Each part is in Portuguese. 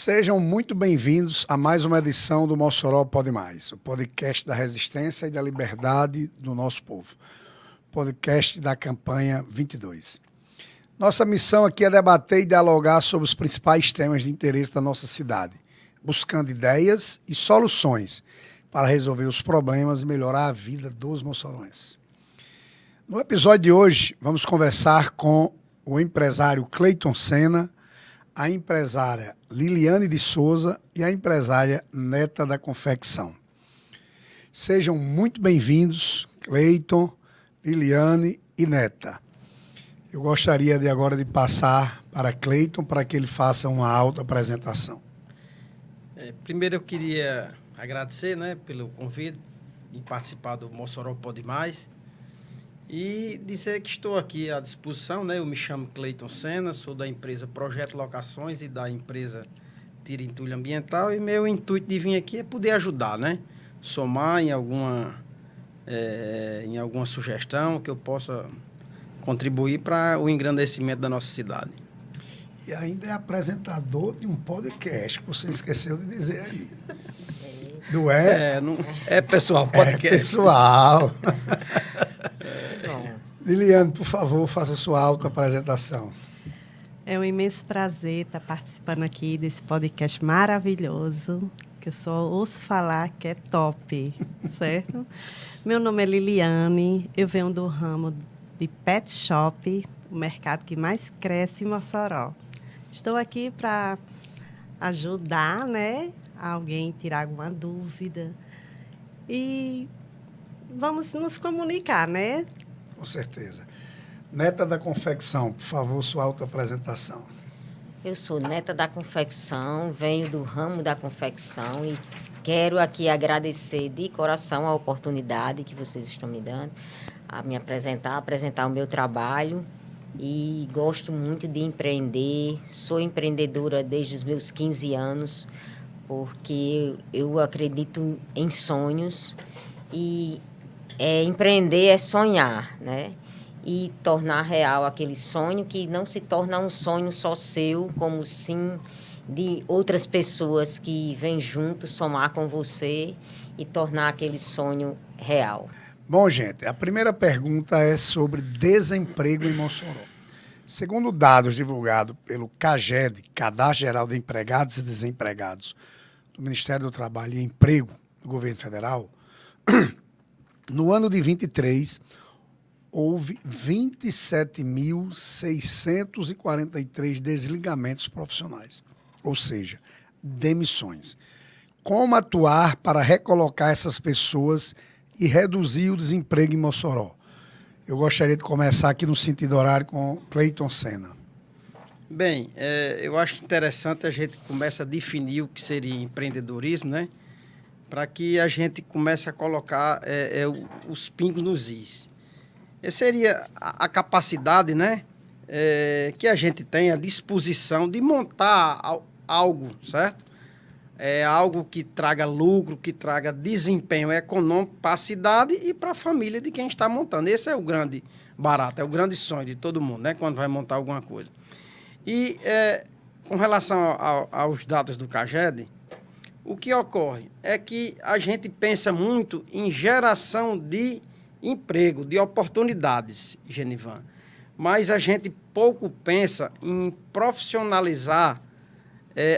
Sejam muito bem-vindos a mais uma edição do Mossoró Pode Mais, o podcast da resistência e da liberdade do nosso povo. Podcast da campanha 22. Nossa missão aqui é debater e dialogar sobre os principais temas de interesse da nossa cidade, buscando ideias e soluções para resolver os problemas e melhorar a vida dos mossorões. No episódio de hoje, vamos conversar com o empresário Cleiton Sena, a empresária Liliane de Souza e a empresária Neta da Confecção. Sejam muito bem-vindos, Cleiton, Liliane e Neta. Eu gostaria agora de passar para Cleiton para que ele faça uma autoapresentação. Primeiro eu queria agradecer, pelo convite em participar do Mossoró Pode Mais e dizer que estou aqui à disposição. Eu me chamo Cleiton Sena, sou da empresa Projeto Locações e da empresa Tira Entulho Ambiental, e meu intuito de vir aqui é poder ajudar, somar em alguma sugestão que eu possa contribuir para o engrandecimento da nossa cidade. E ainda é apresentador de um podcast, que você esqueceu de dizer aí. Não é? Não é pessoal, podcast. É pessoal. Liliane, por favor, faça sua autoapresentação. É um imenso prazer estar participando aqui desse podcast maravilhoso, que eu só ouço falar que é top, certo? Meu nome é Liliane, eu venho do ramo de pet shop, o mercado que mais cresce em Mossoró. Estou aqui para ajudar, alguém tirar alguma dúvida e vamos nos comunicar, Com certeza. Neta da Confecção, por favor, sua autoapresentação. Eu sou Neta da Confecção, venho do ramo da confecção e quero aqui agradecer de coração a oportunidade que vocês estão me dando a me apresentar o meu trabalho, e gosto muito de empreender. Sou empreendedora desde os meus 15 anos, porque eu acredito em sonhos e empreender é sonhar, e tornar real aquele sonho, que não se torna um sonho só seu, como sim de outras pessoas que vêm junto somar com você e tornar aquele sonho real. Bom, gente, a primeira pergunta é sobre desemprego em Mossoró. Segundo dados divulgados pelo CAGED, Cadastro Geral de Empregados e Desempregados, do Ministério do Trabalho e Emprego do Governo Federal, no ano de 23, houve 27.643 desligamentos profissionais, ou seja, demissões. Como atuar para recolocar essas pessoas e reduzir o desemprego em Mossoró? Eu gostaria de começar aqui no sentido horário com Cleiton Sena. Bem, eu acho interessante a gente começar a definir o que seria empreendedorismo, para que a gente comece a colocar os pingos nos is. Seria a capacidade, que a gente tem, a disposição de montar algo, certo? Algo que traga lucro, que traga desempenho econômico para a cidade e para a família de quem está montando. Esse é o grande barato, é o grande sonho de todo mundo, quando vai montar alguma coisa. E com relação aos dados do CAGED, o que ocorre é que a gente pensa muito em geração de emprego, de oportunidades, Genivan, mas a gente pouco pensa em profissionalizar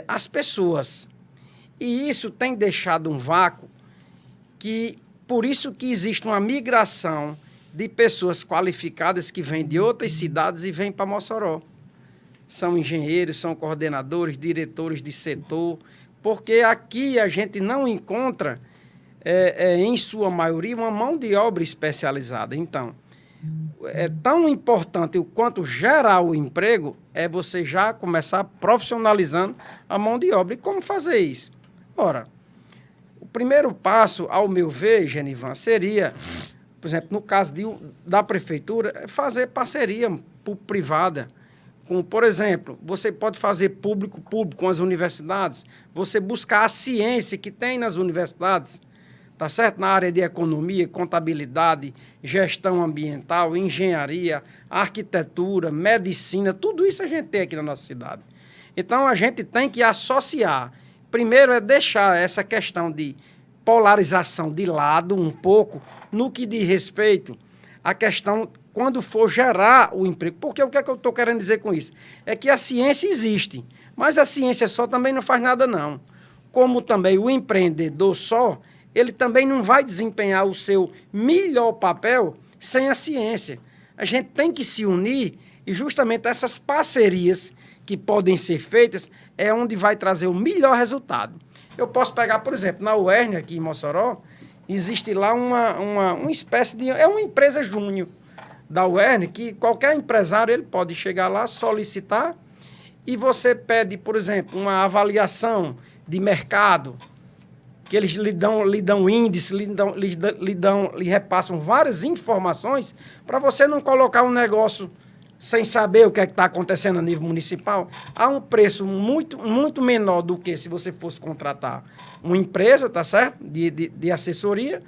as pessoas. E isso tem deixado um vácuo, por isso que existe uma migração de pessoas qualificadas que vêm de outras cidades e vêm para Mossoró. São engenheiros, são coordenadores, diretores de setor, porque aqui a gente não encontra, em sua maioria, uma mão de obra especializada. Então, é tão importante o quanto gerar o emprego, você já começar profissionalizando a mão de obra. E como fazer isso? Ora, o primeiro passo, ao meu ver, Genivan, seria, por exemplo, no caso da prefeitura, fazer parceria privada. Por exemplo, você pode fazer público com as universidades, você buscar a ciência que tem nas universidades, tá certo? Na área de economia, contabilidade, gestão ambiental, engenharia, arquitetura, medicina, tudo isso a gente tem aqui na nossa cidade. Então, a gente tem que associar. Primeiro é deixar essa questão de polarização de lado um pouco no que diz respeito à questão quando for gerar o emprego. Porque o que é que eu estou querendo dizer com isso? É que a ciência existe, mas a ciência só também não faz nada, não. Como também o empreendedor só, ele também não vai desempenhar o seu melhor papel sem a ciência. A gente tem que se unir e justamente essas parcerias que podem ser feitas é onde vai trazer o melhor resultado. Eu posso pegar, por exemplo, na UERN, aqui em Mossoró, existe lá uma espécie de... É uma empresa júnior da UERN que qualquer empresário ele pode chegar lá, solicitar, e você pede, por exemplo, uma avaliação de mercado, que eles lhe dão índice, lhe repassam várias informações para você não colocar um negócio sem saber o que é que está acontecendo a nível municipal, a um preço muito, muito menor do que se você fosse contratar uma empresa, tá certo? De assessoria.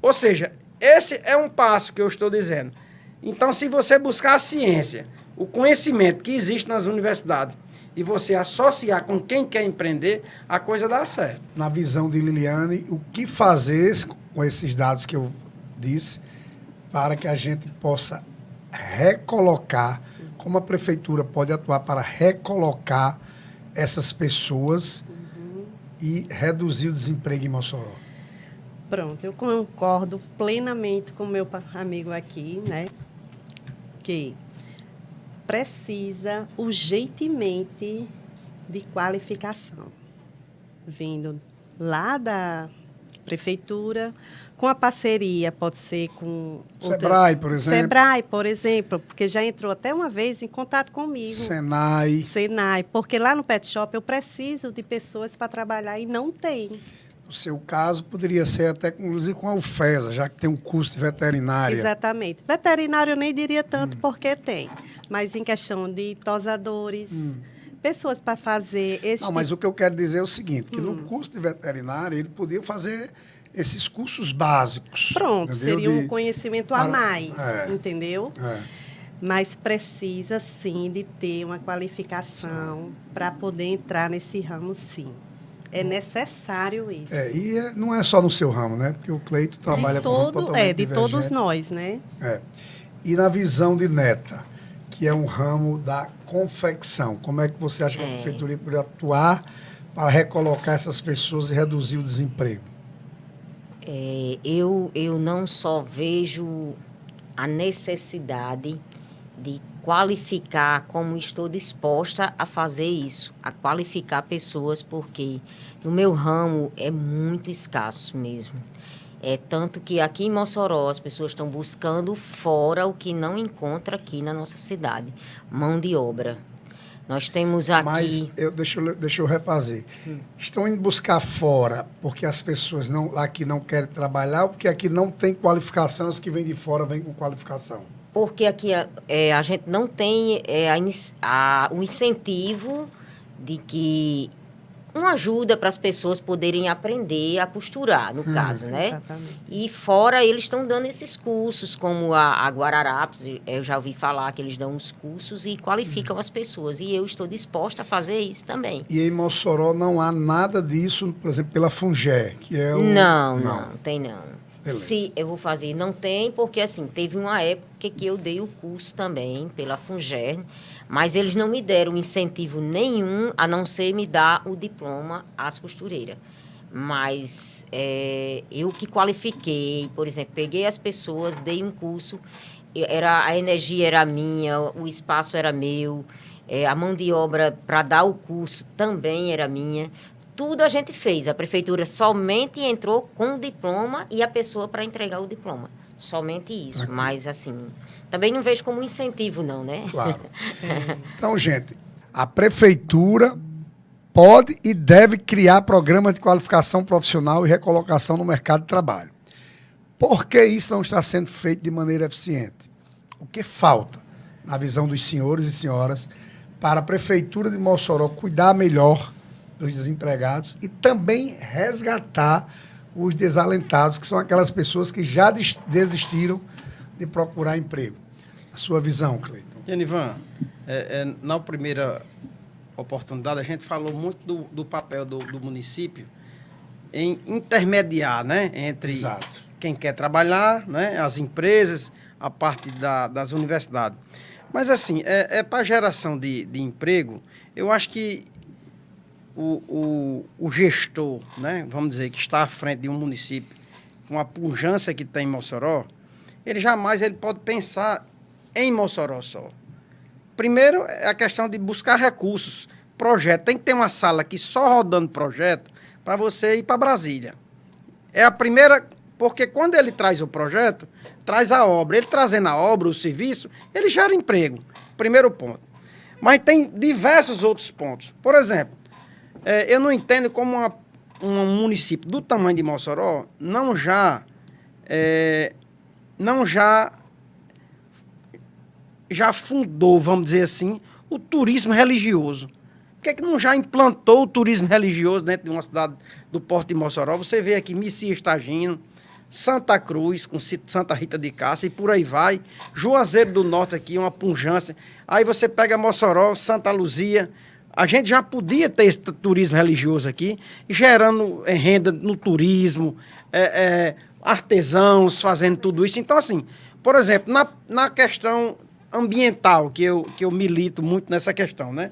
Ou seja, esse é um passo que eu estou dizendo. Então, se você buscar a ciência, o conhecimento que existe nas universidades, e você associar com quem quer empreender, a coisa dá certo. Na visão de Liliane, o que fazer com esses dados que eu disse para que a gente possa recolocar, como a prefeitura pode atuar para recolocar essas pessoas e reduzir o desemprego em Mossoró? Pronto, eu concordo plenamente com o meu amigo aqui, né? Que precisa urgentemente de qualificação, vindo lá da prefeitura, com a parceria, pode ser com... Sebrae, por exemplo. Sebrae, por exemplo, porque já entrou até uma vez em contato comigo. Senai, porque lá no Pet Shop eu preciso de pessoas para trabalhar e não tem. No seu caso, poderia ser até, inclusive, com a UFESA, já que tem um curso de veterinária. Exatamente. Veterinário eu nem diria tanto porque tem, mas em questão de tosadores, pessoas para fazer... Não, mas o que eu quero dizer é o seguinte, que no curso de veterinária ele podia fazer esses cursos básicos. Pronto, entendeu? seria um conhecimento a mais, entendeu? É. Mas precisa, sim, de ter uma qualificação para poder entrar nesse ramo, sim. É necessário isso. Não é só no seu ramo, né? Porque o Cleito trabalha com um ramo totalmente de divergente. todos nós, né? E na visão de Neta, que é um ramo da confecção, como é que você acha que a prefeitura poderia atuar para recolocar essas pessoas e reduzir o desemprego? Eu não só vejo a necessidade de qualificar, como estou disposta a fazer isso, a qualificar pessoas, porque no meu ramo é muito escasso mesmo. Tanto que aqui em Mossoró as pessoas estão buscando fora o que não encontra aqui na nossa cidade, mão de obra. Nós temos aqui... Mas deixa eu refazer. Estão indo buscar fora porque as pessoas aqui não querem trabalhar ou porque aqui não tem qualificação, os que vêm de fora vêm com qualificação? Porque aqui a gente não tem o incentivo de que uma ajuda para as pessoas poderem aprender a costurar, no caso, né? Exatamente. E fora eles estão dando esses cursos, como a Guararapes, eu já ouvi falar que eles dão uns cursos e qualificam as pessoas. E eu estou disposta a fazer isso também. E em Mossoró não há nada disso, por exemplo, pela Fungé, que é o... Não tem não. Beleza. Se eu vou fazer, não tem, porque assim, teve uma época que eu dei o curso também pela Fungern, mas eles não me deram incentivo nenhum, a não ser me dar o diploma às costureiras. Mas eu que qualifiquei, por exemplo, peguei as pessoas, dei um curso, a energia era minha, o espaço era meu, a mão de obra para dar o curso também era minha. Tudo a gente fez. A prefeitura somente entrou com o diploma e a pessoa para entregar o diploma. Somente isso. Aqui. Mas, assim, também não vejo como incentivo, não, né? Claro. Então, gente, a prefeitura pode e deve criar programas de qualificação profissional e recolocação no mercado de trabalho. Por que isso não está sendo feito de maneira eficiente? O que falta, na visão dos senhores e senhoras, para a prefeitura de Mossoró cuidar melhor dos desempregados e também resgatar os desalentados, que são aquelas pessoas que já desistiram de procurar emprego? A sua visão, Cleiton. Genivan, na primeira oportunidade, a gente falou muito do papel do município em intermediar, né, entre Exato. quem quer trabalhar, né, as empresas, a parte das universidades. Mas, assim, para geração de emprego, eu acho que o gestor, né, vamos dizer, que está à frente de um município, com a pujança que tem em Mossoró, ele jamais pode pensar em Mossoró só. Primeiro, é a questão de buscar recursos, projeto. Tem que ter uma sala aqui só rodando projeto para você ir para Brasília. É a primeira, porque quando ele traz o projeto, traz a obra. Ele trazendo a obra, o serviço, ele gera emprego. Primeiro ponto. Mas tem diversos outros pontos. Por exemplo, eu não entendo como um município do tamanho de Mossoró não já fundou, vamos dizer assim, o turismo religioso. Por que não já implantou o turismo religioso dentro de uma cidade do Porto de Mossoró? Você vê aqui Messias Tagino, Santa Cruz, com Santa Rita de Cássia, e por aí vai. Juazeiro do Norte aqui, uma pujança. Aí você pega Mossoró, Santa Luzia. A gente já podia ter esse turismo religioso aqui, gerando renda no turismo, artesãos fazendo tudo isso. Então, assim, por exemplo, na questão ambiental, que eu milito muito nessa questão, né?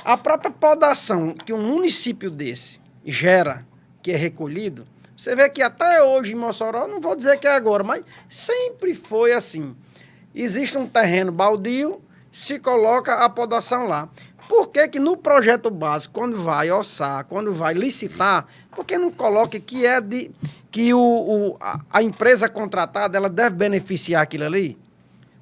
A própria podação que um município desse gera, que é recolhido, você vê que até hoje em Mossoró, não vou dizer que é agora, mas sempre foi assim. Existe um terreno baldio, se coloca a podação lá. Por que no projeto básico, quando vai orçar, quando vai licitar, por que não coloca que a empresa contratada ela deve beneficiar aquilo ali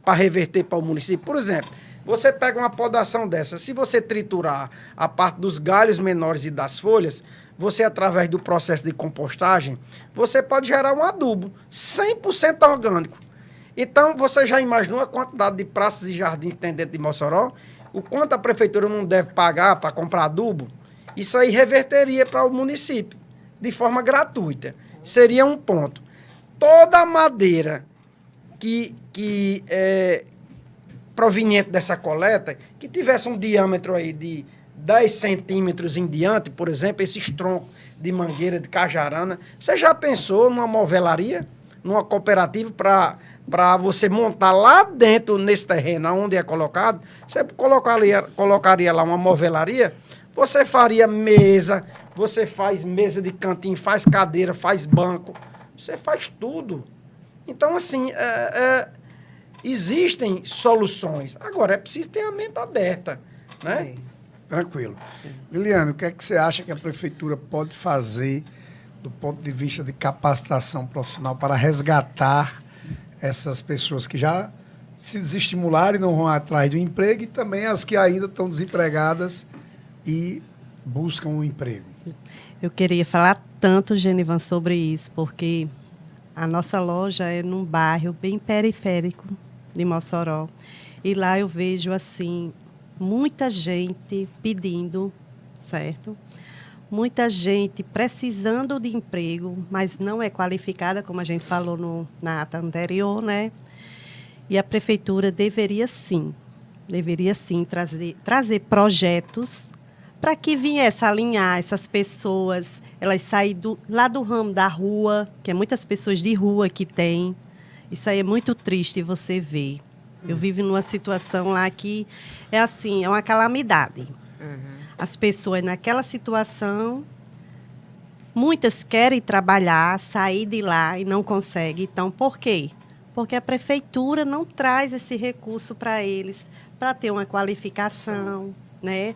para reverter para o município? Por exemplo, você pega uma podação dessa, se você triturar a parte dos galhos menores e das folhas, você, através do processo de compostagem, você pode gerar um adubo 100% orgânico. Então, você já imaginou a quantidade de praças e jardins que tem dentro de Mossoró? O quanto a prefeitura não deve pagar para comprar adubo? Isso aí reverteria para o município, de forma gratuita. Seria um ponto. Toda a madeira que é proveniente dessa coleta, que tivesse um diâmetro aí de 10 centímetros em diante, por exemplo, esses troncos de mangueira, de cajarana, você já pensou numa movelaria, numa cooperativa para você montar lá dentro, nesse terreno onde é colocado? Você colocaria lá uma movelaria, você faria mesa, você faz mesa de cantinho, faz cadeira, faz banco, você faz tudo. Então, assim, existem soluções. Agora, é preciso ter a mente aberta, né? Tranquilo. Liliane, o que é que você acha que a prefeitura pode fazer do ponto de vista de capacitação profissional para resgatar essas pessoas que já se desestimularam e não vão atrás do emprego, e também as que ainda estão desempregadas e buscam um emprego? Eu queria falar tanto, Genivan, sobre isso, porque a nossa loja é num bairro bem periférico de Mossoró. E lá eu vejo, assim, muita gente pedindo, certo? Muita gente precisando de emprego, mas não é qualificada, como a gente falou na ata anterior, né? E a prefeitura deveria sim trazer projetos para que viesse alinhar essas pessoas, elas saírem lá do ramo da rua, que é muitas pessoas de rua que tem. Isso aí é muito triste você ver. Eu vivo numa situação lá que é assim, é uma calamidade. As pessoas naquela situação, muitas querem trabalhar, sair de lá e não conseguem. Então, por quê? Porque a prefeitura não traz esse recurso para eles, para ter uma qualificação, né?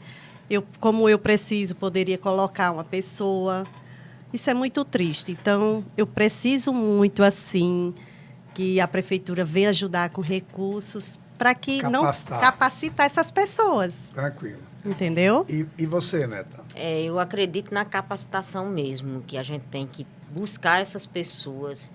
Como eu preciso, poderia colocar uma pessoa. Isso é muito triste. Então, eu preciso muito, assim, que a prefeitura venha ajudar com recursos para que não capacitar essas pessoas. Tranquilo. Entendeu? E você, Neta? Eu acredito na capacitação mesmo, que a gente tem que buscar essas pessoas,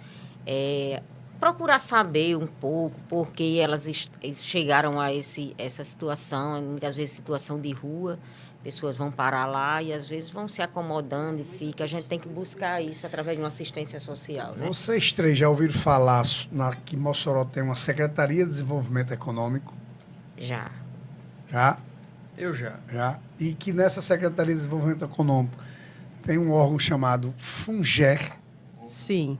procurar saber um pouco por que elas chegaram a essa situação, muitas vezes situação de rua, pessoas vão parar lá e às vezes vão se acomodando e fica. A gente tem que buscar isso através de uma assistência social, né? Vocês três já ouviram falar que Mossoró tem uma Secretaria de Desenvolvimento Econômico? Já. Já? Eu já. Já, e que nessa Secretaria de Desenvolvimento Econômico tem um órgão chamado FUNGER. Sim.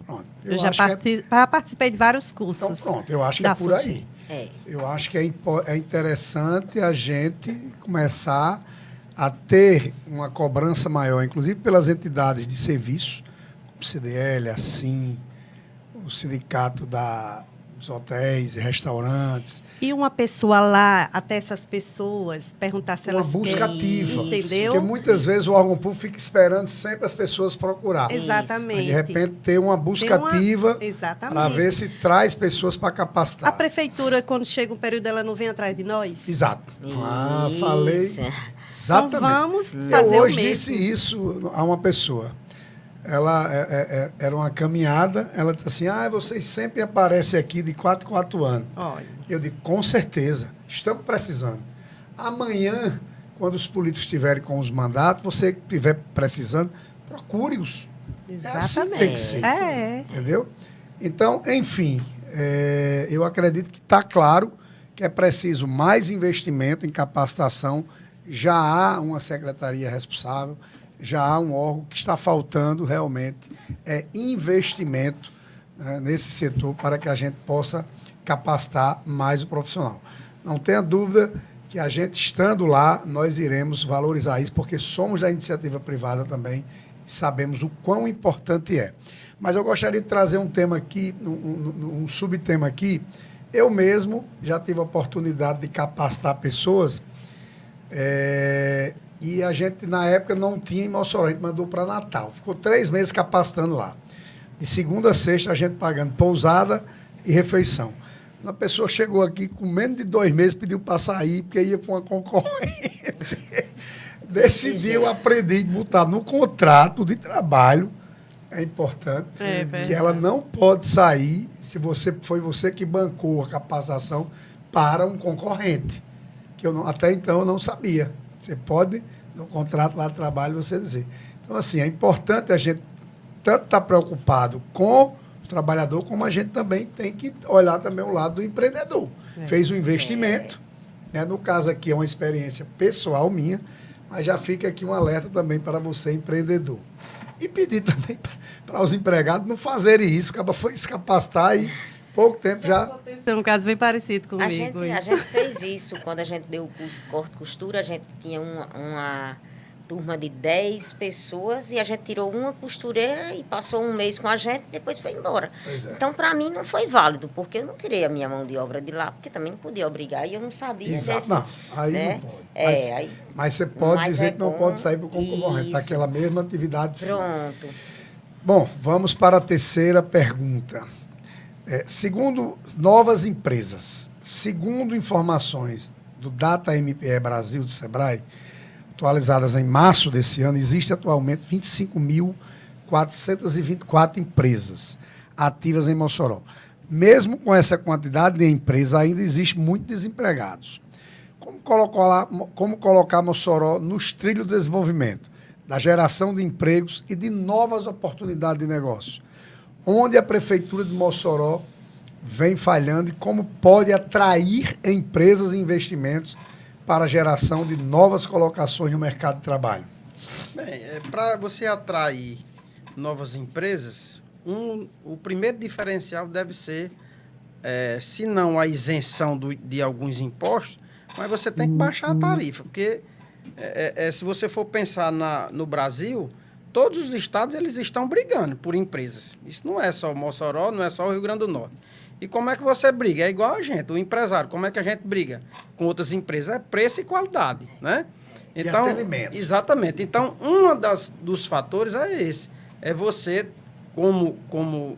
Pronto. Eu já acho que participei de vários então, cursos. pronto, eu acho que da é por FUNGER. aí. É. Eu acho que é interessante a gente começar a ter uma cobrança maior, inclusive pelas entidades de serviço, como o CDL, assim, o sindicato dos hotéis e restaurantes. E uma pessoa lá, até essas pessoas, perguntar se Uma elas busca querem, ativa. entendeu? Porque muitas vezes o órgão público fica esperando sempre as pessoas procurar. Exatamente. Mas, de repente, ter uma busca ativa Exatamente. para ver se traz pessoas para capacitar. A prefeitura, quando chega um período, ela não vem atrás de nós? Exato. Falei Isso. exatamente. Então vamos Eu fazer o hoje mesmo. disse isso a uma pessoa. Ela era uma caminhada, ela disse assim, vocês sempre aparecem aqui de 4 em 4 anos. Olha, Eu digo, com certeza, estamos precisando. Amanhã, quando os políticos estiverem com os mandatos, você estiver precisando, procure-os. É assim que tem que ser. É. Entendeu? Então, enfim, eu acredito que está claro que é preciso mais investimento em capacitação. Já há uma secretaria responsável, já há um órgão que está faltando realmente investimento, né, nesse setor para que a gente possa capacitar mais o profissional. Não tenha dúvida que a gente, estando lá, nós iremos valorizar isso, porque somos da iniciativa privada também e sabemos o quão importante é. Mas eu gostaria de trazer um tema aqui, um subtema aqui. Eu mesmo já tive a oportunidade de capacitar pessoas, e a gente, na época, não tinha em Mossoró, a gente mandou para Natal. Ficou 3 meses capacitando lá. De segunda a sexta, a gente pagando pousada e refeição. Uma pessoa chegou aqui com menos de 2 meses, pediu para sair, porque ia para uma concorrente. Decidiu, aprendi de botar no contrato de trabalho, é importante, que ela não pode sair se foi você que bancou a capacitação para um concorrente. Que até então eu não sabia. Você pode, no contrato lá de trabalho, você dizer. Então, assim, é importante a gente tanto estar preocupado com o trabalhador, como a gente também tem que olhar também o lado do empreendedor. Fez um investimento, né? No caso aqui é uma experiência pessoal minha, mas já fica aqui um alerta também para você, empreendedor. E pedir também para os empregados não fazerem isso, acaba foi se capacitar e pouco tempo já... Aconteceu um caso bem parecido comigo. A gente fez isso quando a gente deu o curso de corte e costura. A gente tinha uma turma de 10 pessoas e a gente tirou uma costureira e passou um mês com a gente e depois foi embora. Então, para mim, não foi válido, porque eu não tirei a minha mão de obra de lá, porque também não podia obrigar e eu não sabia Exato. desse... Não, aí né? não pode. Mas você pode dizer que não pode sair para o concorrente, daquela mesma atividade. Pronto. Bom, vamos para a terceira pergunta. Segundo novas empresas, segundo informações do Data MPE Brasil, do Sebrae, atualizadas em março desse ano, existe atualmente 25.424 empresas ativas em Mossoró. Mesmo com essa quantidade de empresas, ainda existe muitos desempregados. Como colocar Mossoró nos trilhos do desenvolvimento, da geração de empregos e de novas oportunidades de negócio? Onde a Prefeitura de Mossoró vem falhando e como pode atrair empresas e investimentos para a geração de novas colocações no mercado de trabalho? Bem, para você atrair novas empresas, o primeiro diferencial deve ser, se não a isenção de alguns impostos, mas você tem que baixar a tarifa, porque se você for pensar no Brasil, todos os estados eles estão brigando por empresas. Isso não é só Mossoró, não é só o Rio Grande do Norte. E como é que você briga? É igual a gente, o empresário. Como é que a gente briga com outras empresas? É preço e qualidade, né? Então, e atendimento. Exatamente. Então, dos fatores é esse. É você,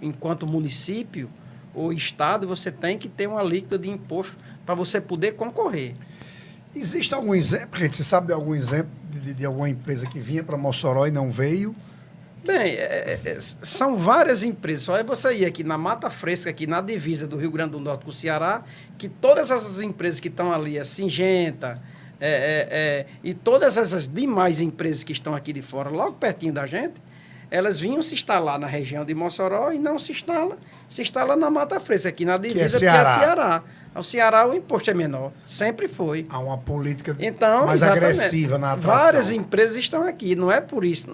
enquanto município ou estado, você tem que ter uma alíquota de imposto para você poder concorrer. Existe algum exemplo, gente? Você sabe de algum exemplo de alguma empresa que vinha para Mossoró e não veio? Bem, são várias empresas. Só é você ir aqui na Mata Fresca, aqui na divisa do Rio Grande do Norte com o Ceará, que todas essas empresas que estão ali, a Singenta, e todas essas demais empresas que estão aqui de fora, logo pertinho da gente, elas vinham se instalar na região de Mossoró e não se instala na Mata Fresca, aqui na divisa, que é Ceará. Ceará. O Ceará, o imposto é menor, sempre foi. Há uma política Então, mais exatamente, agressiva na atração. várias empresas estão aqui, não é por isso,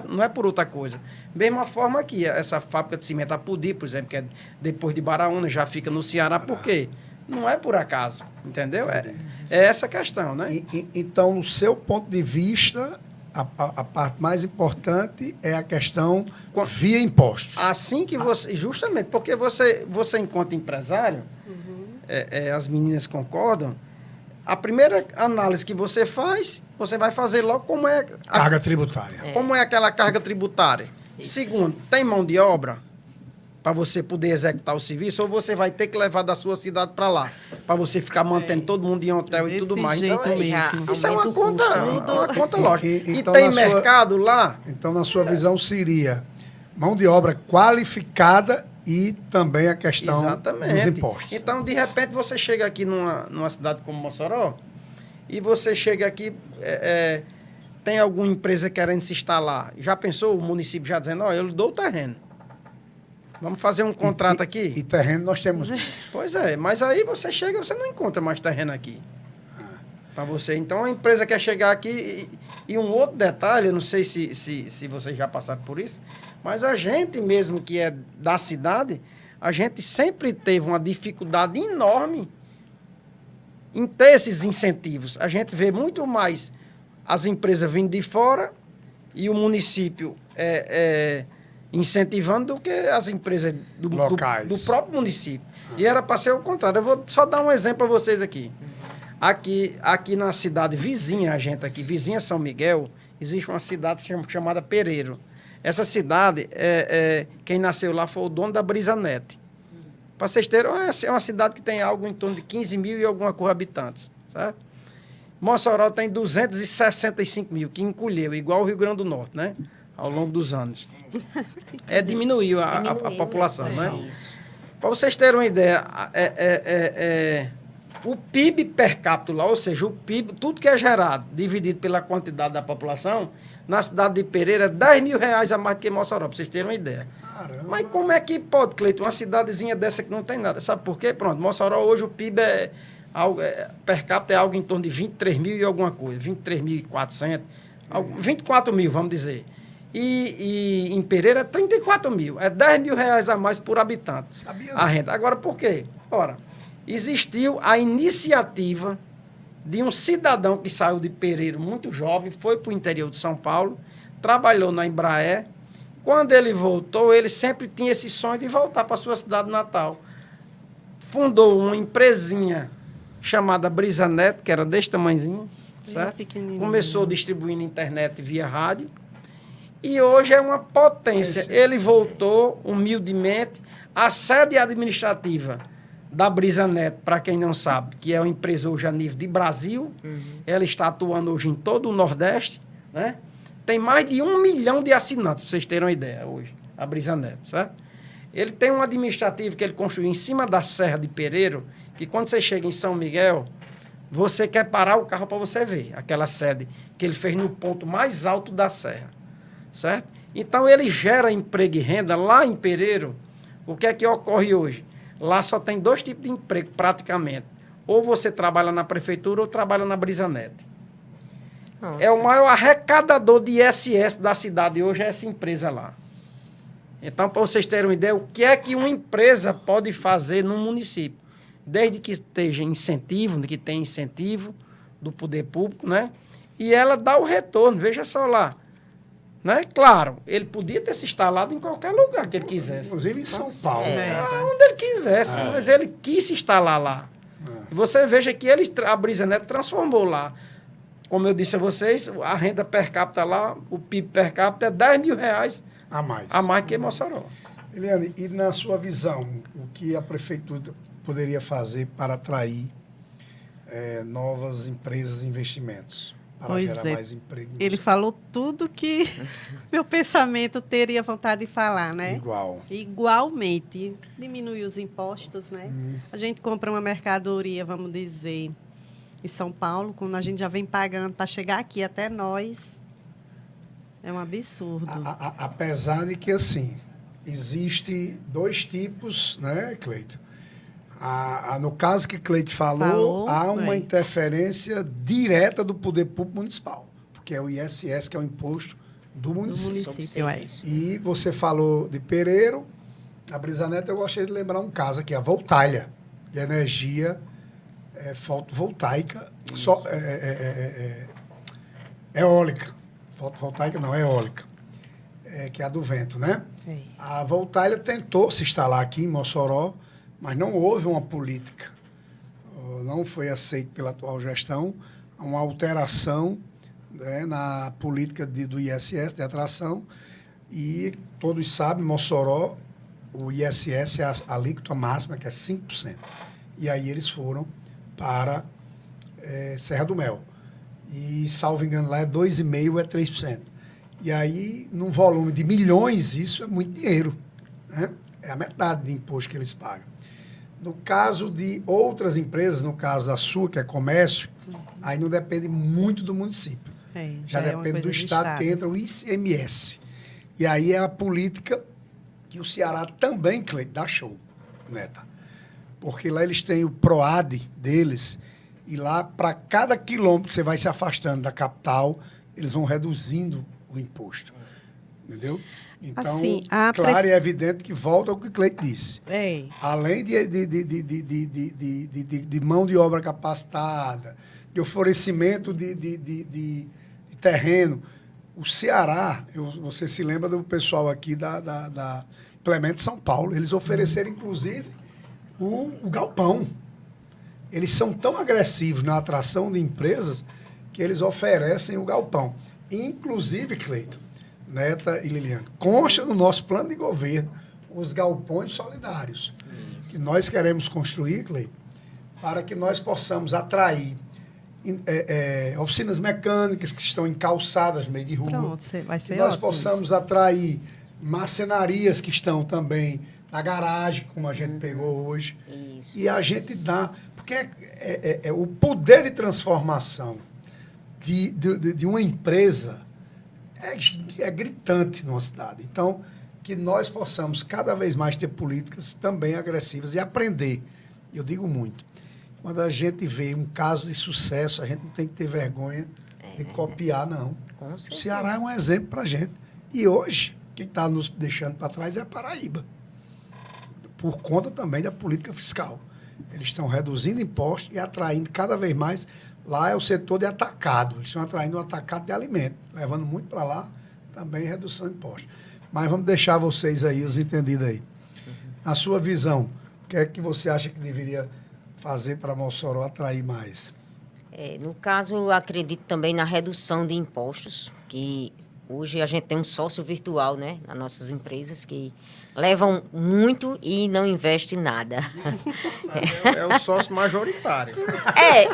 não é por outra coisa. Mesma forma aqui, essa fábrica de cimento, a Pudi, por exemplo, que é depois de Baraúna, já fica no Ceará, por quê? Não é por acaso, entendeu? É essa a questão, né? Então, no seu ponto de vista, a parte mais importante é a questão via impostos. Assim que você... Justamente, porque você enquanto empresário, as meninas concordam, a primeira análise que você faz, você vai fazer logo como é... Carga tributária. Como é aquela carga tributária. Segundo, tem mão de obra para você poder executar o serviço, ou você vai ter que levar da sua cidade para lá, para você ficar mantendo todo mundo em hotel e tudo mais. Então, isso é uma conta lógica. E Então, tem na sua- mercado lá... Então, na sua visão, seria mão de obra qualificada e também a questão Exatamente. dos impostos. Então, de repente, você chega aqui numa cidade como Mossoró, e você chega aqui, tem alguma empresa querendo se instalar. Já pensou o município já dizendo, eu lhe dou o terreno. Vamos fazer um contrato aqui? E terreno nós temos. Pois é, mas aí você chega, você não encontra mais terreno aqui. Para você. Então, a empresa quer chegar aqui... E um outro detalhe, eu não sei se vocês já passaram por isso, mas a gente mesmo que é da cidade, a gente sempre teve uma dificuldade enorme em ter esses incentivos. A gente vê muito mais as empresas vindo de fora e o município incentivando do que as empresas Locais. do próprio município. E era para ser o contrário. Eu vou só dar um exemplo para vocês aqui. Aqui na cidade vizinha, a gente aqui, vizinha São Miguel, existe uma cidade chamada Pereiro. Essa cidade, quem nasceu lá foi o dono da Brisanet. Para vocês terem, é uma cidade que tem algo em torno de 15 mil e alguma coisa habitantes. Certo? Mossoró tem 265 mil, que encolheu, igual o Rio Grande do Norte, né? Ao longo dos anos. Diminuiu a população, né? Para vocês terem uma ideia, o PIB per capita lá, ou seja, o PIB, tudo que é gerado, dividido pela quantidade da população, na cidade de Pereira, R$10.000 a mais do que Mossoró, para vocês terem uma ideia. Caramba. Mas como é que pode, Cleiton, uma cidadezinha dessa que não tem nada? Sabe por quê? Pronto, Mossoró hoje o PIB per capita é algo em torno de 23 mil e alguma coisa, 23.400, 24 mil, vamos dizer. E em Pereira é 34 mil, é R$10.000 a mais por habitante. Sabia A renda. Agora, por quê? Ora, existiu a iniciativa de um cidadão que saiu de Pereira muito jovem, foi para o interior de São Paulo, trabalhou na Embraer. Quando ele voltou, ele sempre tinha esse sonho de voltar para a sua cidade natal. Fundou uma empresinha chamada Brisanet, que era desse tamanhozinho, certo? Começou distribuindo internet via rádio. E hoje é uma potência. Ele voltou, humildemente, a sede administrativa da Brisanet, para quem não sabe, que é uma empresa hoje a nível de Brasil. Ela está atuando hoje em todo o Nordeste, né? Tem mais de 1 milhão de assinantes, para vocês terem uma ideia hoje, a Brisanet, certo? Ele tem um administrativo que ele construiu em cima da Serra de Pereiro, que quando você chega em São Miguel, você quer parar o carro para você ver aquela sede que ele fez no ponto mais alto da serra, certo? Então, ele gera emprego e renda lá em Pereiro. O que é que ocorre hoje? Lá só tem 2 tipos de emprego, praticamente. Ou você trabalha na prefeitura ou trabalha na Brisanet. Nossa. É o maior arrecadador de ISS da cidade hoje, é essa empresa lá. Então, para vocês terem uma ideia, o que é que uma empresa pode fazer num município? Desde que esteja incentivo, que tem incentivo do poder público, né? E ela dá o retorno, veja só lá. Né? Claro, ele podia ter se instalado em qualquer lugar que ele quisesse. Inclusive em São Paulo. Onde ele quisesse, mas ele quis se instalar lá. E você veja que a Brisanet transformou lá. Como eu disse a vocês, a renda per capita lá, o PIB per capita é R$10.000 A mais. que Mossoró. Eliane, e na sua visão, o que a prefeitura poderia fazer para atrair novas empresas e investimentos? Para gerar mais emprego? Ele falou tudo que meu pensamento teria vontade de falar, né? Igualmente. Diminuir os impostos, né? A gente compra uma mercadoria, vamos dizer, em São Paulo, quando a gente já vem pagando para chegar aqui até nós, É um absurdo. Apesar de que, assim, existe dois tipos, né, Cleito? No caso que Cleito falou, há uma interferência direta do poder público municipal, porque é o ISS, que é o imposto do município. E você falou de Pereiro, a Brisa Neto, eu gostaria de lembrar um caso aqui, a Voltalha, de energia fotovoltaica, eólica. Fotovoltaica não, eólica, que é a do vento, né? É. A Voltalha tentou se instalar aqui em Mossoró, mas não houve uma política. Não foi aceito pela atual gestão uma alteração, né, na política do ISS, de atração, e todos sabem, Mossoró, o ISS é a alíquota máxima, que é 5%. E aí eles foram para Serra do Mel. E, salvo engano, lá é 2,5%, é 3%. E aí, num volume de milhões, isso é muito dinheiro, né? É a metade do imposto que eles pagam. No caso de outras empresas, no caso da sua, que é comércio, aí não depende muito do município. Já depende do estado, que entra o ICMS. E aí é a política que o Ceará também, Cleito, dá show, Neta. Porque lá eles têm o PROAD deles, e lá, para cada quilômetro que você vai se afastando da capital, eles vão reduzindo o imposto. Entendeu? Então, assim, claro e é evidente que volta ao que o Cleito disse. É. Além de mão de obra capacitada, de oferecimento de terreno, o Ceará, você se lembra do pessoal aqui da Clemente São Paulo, eles ofereceram, inclusive, o galpão. Eles são tão agressivos na atração de empresas que eles oferecem o galpão. Inclusive, Cleito, Neta e Liliane, consta no nosso plano de governo os galpões solidários que nós queremos construir, Cleito, para que nós possamos atrair oficinas mecânicas que estão em calçadas no meio de rua. Pronto, vai ser que nós ótimo possamos isso. atrair marcenarias que estão também na garagem, como a gente pegou hoje. Isso. E a gente dá... Porque o poder de transformação de uma empresa é gritante numa cidade. Então, que nós possamos cada vez mais ter políticas também agressivas e aprender. Eu digo muito. Quando a gente vê um caso de sucesso, a gente não tem que ter vergonha de copiar, não. Com O certeza. Ceará é um exemplo para a gente. E hoje, quem está nos deixando para trás é a Paraíba. Por conta também da política fiscal. Eles estão reduzindo impostos e atraindo cada vez mais. Lá é o setor de atacado. Eles estão atraindo o atacado de alimento, levando muito para lá também redução de impostos. Mas vamos deixar vocês aí, os entendidos aí. Na sua visão, o que é que você acha que deveria fazer para Mossoró atrair mais? No caso, eu acredito também na redução de impostos, que hoje a gente tem um sócio virtual, né, nas nossas empresas, que levam muito e não investem nada. É o sócio majoritário.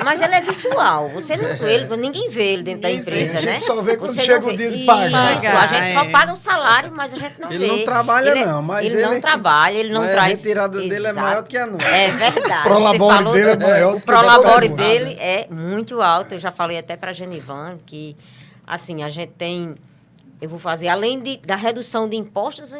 Mas ele é virtual. Você não, ninguém vê ele dentro da empresa, A gente né? só vê quando Você chega não o dia de vê. pagar. Isso, a gente só paga um salário, mas a gente não vê. Ele não trabalha, não, mas ele não trabalha, ele não mas traz... a retirada dele é Exato. maior do que a nossa. É verdade. O prolabore Você dele é maior do o que a prolabore nossa. dele é muito alto. Eu já falei até para a Genivan que, assim, a gente tem... Eu vou fazer, além da redução de impostos,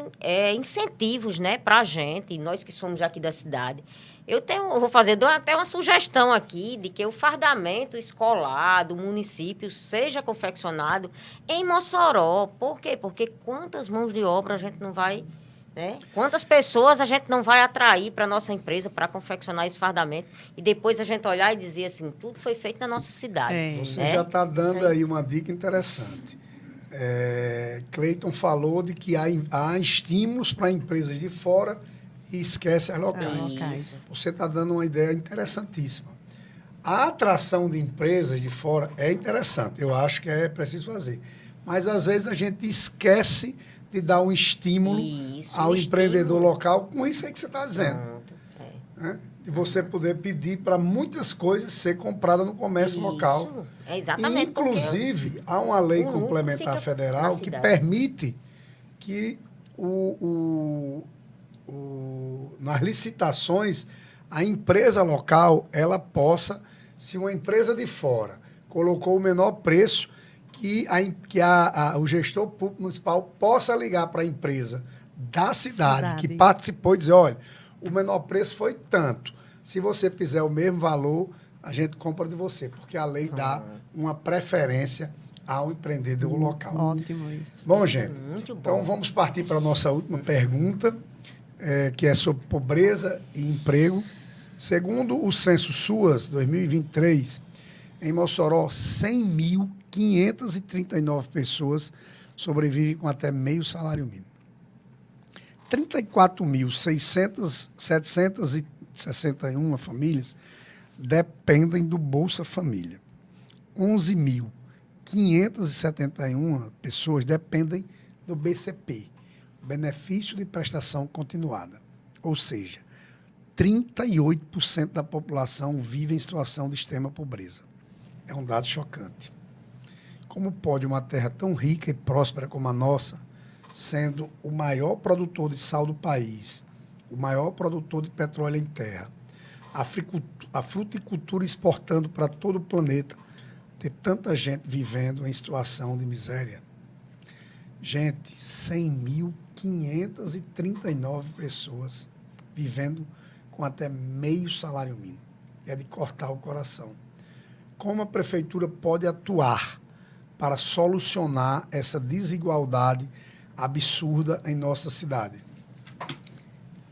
incentivos, né, para a gente, nós que somos aqui da cidade. Eu vou fazer até uma sugestão aqui de que o fardamento escolar do município seja confeccionado em Mossoró. Por quê? Porque quantas mãos de obra a gente não vai... Né? Quantas pessoas a gente não vai atrair para a nossa empresa para confeccionar esse fardamento e depois a gente olhar e dizer assim, tudo foi feito na nossa cidade. Você já está dando aí uma dica interessante. Cleiton falou de que há estímulos para empresas de fora e esquece as locais. Você está dando uma ideia interessantíssima. A atração de empresas de fora é interessante, eu acho que é preciso fazer. Mas, às vezes, a gente esquece de dar um estímulo ao empreendedor local, com isso aí que você está dizendo. Né? De você poder pedir para muitas coisas ser comprada no comércio local. Exatamente. Inclusive, há uma lei complementar federal que permite que nas licitações a empresa local ela possa, se uma empresa de fora colocou o menor preço, que o gestor público municipal possa ligar para a empresa da cidade que participou e dizer, olha, o menor preço foi tanto. Se você fizer o mesmo valor, a gente compra de você, porque a lei dá uma preferência ao empreendedor local. Ótimo isso. Bom, gente, Muito bom. então vamos partir para a nossa última pergunta, que é sobre pobreza e emprego. Segundo o Censo SUAS 2023, em Mossoró, 100.539 pessoas sobrevivem com até meio salário mínimo. 34.761 famílias dependem do Bolsa Família. 11.571 pessoas dependem do BCP, Benefício de Prestação Continuada. Ou seja, 38% da população vive em situação de extrema pobreza. É um dado chocante. Como pode uma terra tão rica e próspera como a nossa, sendo o maior produtor de sal do país, o maior produtor de petróleo em terra, a fruticultura exportando para todo o planeta, ter tanta gente vivendo em situação de miséria? Gente, 100.539 pessoas vivendo com até meio salário mínimo. É de cortar o coração. Como a prefeitura pode atuar para solucionar essa desigualdade absurda em nossa cidade?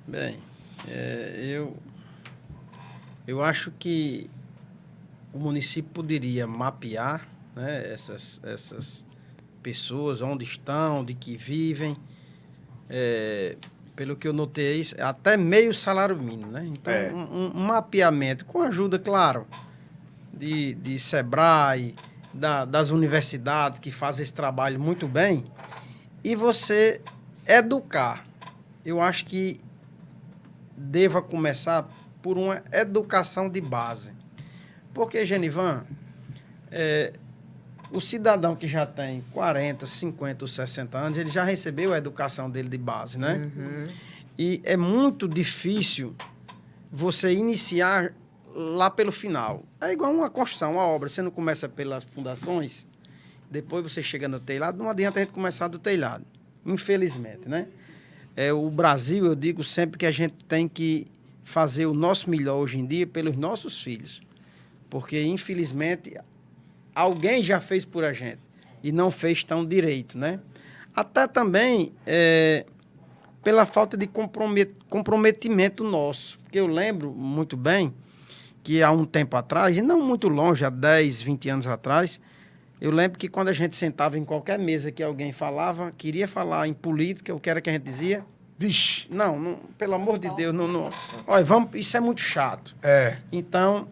Bem, eu acho que o município poderia mapear, né, essas pessoas, onde estão, de que vivem. Pelo que eu notei, até meio salário mínimo, né? Então, um mapeamento com ajuda, claro, de Sebrae, das universidades que fazem esse trabalho muito bem, e você educar. Eu acho que deva começar por uma educação de base. Porque, Genivan, o cidadão que já tem 40, 50 ou 60 anos, ele já recebeu a educação dele de base, né? Uhum. E é muito difícil você iniciar lá pelo final. É igual uma construção, uma obra. Você não começa pelas fundações, depois você chega no telhado. Não adianta a gente começar do telhado, infelizmente, né? O Brasil, eu digo sempre que a gente tem que fazer o nosso melhor hoje em dia pelos nossos filhos. Porque, infelizmente, alguém já fez por a gente e não fez tão direito, né? Até também pela falta de comprometimento nosso. Porque eu lembro muito bem que há um tempo atrás, e não muito longe, há 10, 20 anos atrás, eu lembro que quando a gente sentava em qualquer mesa que alguém falava, queria falar em política, o que era que a gente dizia? Vixe. Não, pelo amor de Deus, não. Olha, isso é muito chato. Então,